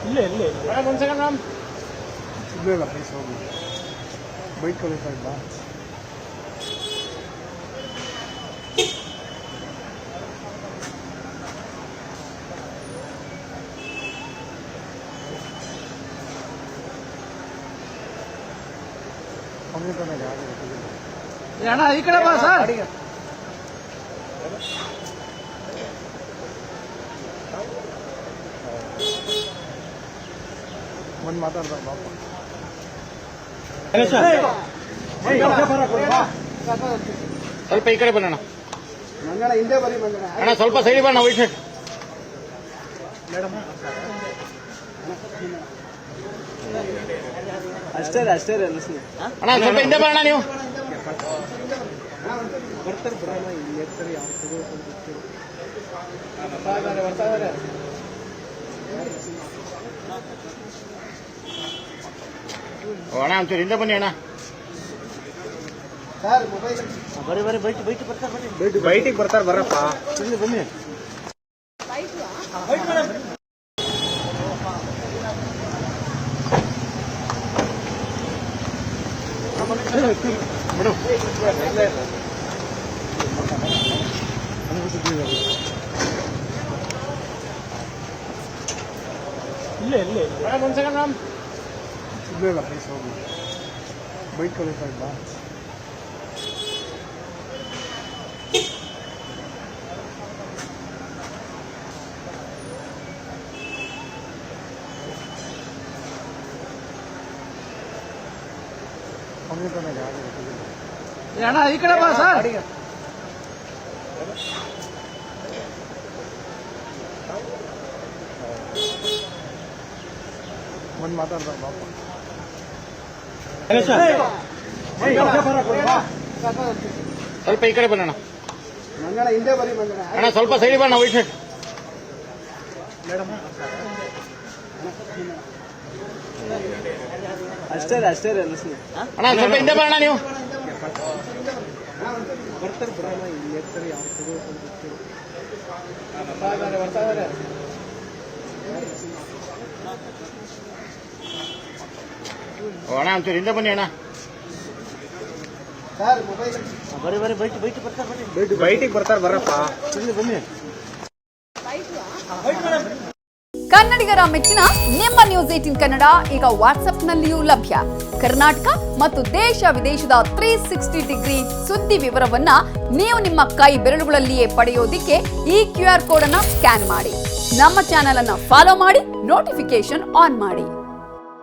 ಇಲ್ಲೇ ಇಲ್ಲೇ ಒಂದು ಸೆಕೆಂಡ್ ಮ್ಯಾಮ್ ಸಿಗ್ಲಿಲ್ಲ ಪ್ಲೀಸ್ ಹೋಗಿ ಬೈಕ್ ಕಲಿತಾ ಇಲ್ಲ ಅಣ್ಣ ಈ ಕಡೆ ಬಾ ಸರ್ ಬಂದು ಮಾತಾಡ್ದ ಬಾಪ ಸ್ವಲ್ಪ ಈ ಕಡೆ ಬರೋಣ ಮಂಗಣ ಹಿಂದೆ ಬರೀ ಮಂಗಣ ಅಣ್ಣ ಸ್ವಲ್ಪ ಸೈಡಿ ಬರೋಣ ವೈಟ್ ಶರ್ಟ್ ಅಷ್ಟೇ ಅಷ್ಟೇ ಅಣ್ಣ ಸ್ವಲ್ಪ ಹಿಂದೆ ಬರೋಣ ನೀವು ಬರ್ತಾರೆ ಬರೋಣ ಇಲ್ಲಿ ಇರ್ತಾರೆ ಯಾವ ಬರ್ತಾ ಇದಾರೆ ಅಣ್ಣ ಒಂಚೂರು ಹಿಂದೆ ಬನ್ನಿ ಅಣ್ಣ ಸರ್ ಮೊಬೈಲ್ ಬರೀ ಬರೀ ಬೈಟ್ ಬೈಟ್ ಬರ್ತಾರೆ ಬನ್ನಿ ಬೈಟಿಗೆ ಬರ್ತಾರೆ ಬರಪ್ಪ ಇಲ್ಲಿ ಬನ್ನಿ ಮೇಡಮ್ ಇಲ್ಲೇ ಇಲ್ಲೇ ಒಂದು ಸೆಕೆಂಡ್ ಮ್ಯಾಮ್ ಸಿಗ್ಲಿಲ್ಲ ಪ್ಲೀಸ್ ಹೋಗಿ ಬೈಕ್ ಕಲಿತಾ ಇಲ್ಲ ಅಣ್ಣ ಈ ಕಡೆ ಬಾ ಸರ್ ಬಂದು ಮಾತಾಡ್ದ ಬಾಪ ಸ್ವಲ್ಪ ಈ ಕಡೆ ಬರೋಣ ಮಂಗಣ ಹಿಂದೆ ಬರೀ ಮಂಗಣ ಅಣ್ಣ ಸ್ವಲ್ಪ ಸೈಡಿ ಬರೋಣ ವೈಟ್ ಶರ್ಟ್ ಅಷ್ಟೇ ಅಷ್ಟೇ ಅಣ್ಣ ಸ್ವಲ್ಪ ಹಿಂದೆ ಬರೋಣ ನೀವು ಬರ್ತಾರೆ ಬರೋಣ ಇಲ್ಲಿ ಇರ್ತಾರೆ ಯಾವ ಬರ್ತಾ ಇದಾರೆ ಅಣ್ಣ ಒಂಚೂರು ಹಿಂದೆ ಬನ್ನಿ ಅಣ್ಣ ಸರ್ ಮೊಬೈಲ್ ಬರೀ ಬರೀ ಬೈಟ್ ಬೈಟ್ ಬರ್ತಾರೆ ಬನ್ನಿ ಬೈಟಿಗೆ ಬರ್ತಾರೆ ಬರಪ್ಪ ಇಲ್ಲಿ ಬನ್ನಿ ಕನ್ನಡಿಗರ ಮೆಚ್ಚಿನ ನಿಮ್ಮ ನ್ಯೂಸ್ 18 ಕನ್ನಡ ಈಗ ವಾಟ್ಸ್ಆಪ್ನಲ್ಲಿಯೂ ಲಭ್ಯ. ಕರ್ನಾಟಕ ಮತ್ತು ದೇಶ ವಿದೇಶದ 360 ಡಿಗ್ರಿ ಸುದ್ದಿ ವಿವರವನ್ನ ನೀವು ನಿಮ್ಮ ಕೈ ಬೆರಳುಗಳಲ್ಲಿಯೇ ಪಡೆಯೋದಿಕ್ಕೆ ಈ QR ಕೋಡ್ ಅನ್ನ ಸ್ಕ್ಯಾನ್ ಮಾಡಿ. ನಮ್ಮ ಚಾನೆಲ್ ಅನ್ನ ಫಾಲೋ ಮಾಡಿ, ನೋಟಿಫಿಕೇಶನ್ ಆನ್ ಮಾಡಿ.